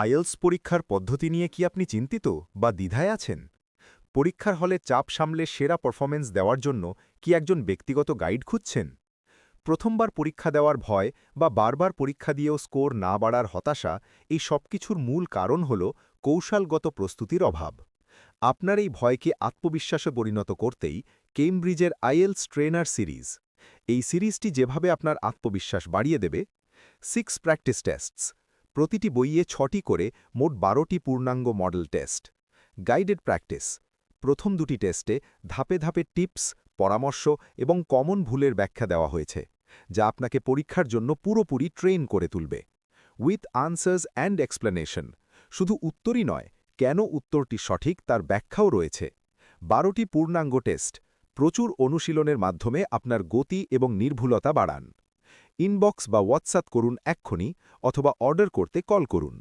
IELTS পরীক্ষার পদ্ধতি নিয়ে কি আপনি চিন্তিত বা দ্বিধায় আছেন? পরীক্ষার হলে চাপ সামলে সেরা পারফরম্যান্স দেওয়ার জন্য কি একজন ব্যক্তিগত গাইড খুঁজছেন? প্রথমবার পরীক্ষা দেওয়ার ভয় বা বারবার পরীক্ষা দিয়েও স্কোর না বাড়ার হতাশা, এই সবকিছুর মূল কারণ হল কৌশলগত প্রস্তুতির অভাব। আপনার এই ভয়কে আত্মবিশ্বাসে পরিণত করতেই কেমব্রিজের আইএলস ট্রেনার সিরিজ। এই সিরিজটি যেভাবে আপনার আত্মবিশ্বাস বাড়িয়ে দেবে। 6 প্র্যাকটিস টেস্টস, প্রতিটি বইয়ে 6টি করে মোট 12টি পূর্ণাঙ্গ মডেল টেস্ট। গাইডেড প্র্যাকটিস, প্রথম দুটি টেস্টে ধাপে ধাপে টিপস, পরামর্শ এবং কমন ভুলের ব্যাখ্যা দেওয়া হয়েছে, যা আপনাকে পরীক্ষার জন্য পুরোপুরি ট্রেন করে তুলবে। উইথ আনসার্স অ্যান্ড এক্সপ্লেনেশন, শুধু উত্তরই নয়, কেন উত্তরটি সঠিক তার ব্যাখ্যাও রয়েছে। 12টি পূর্ণাঙ্গ টেস্ট, প্রচুর অনুশীলনের মাধ্যমে আপনার গতি এবং নির্ভুলতা বাড়ান। ইনবক্স বা হোয়াটসঅ্যাপ করুন এক্ষুনি, অথবা অর্ডার করতে কল করুন।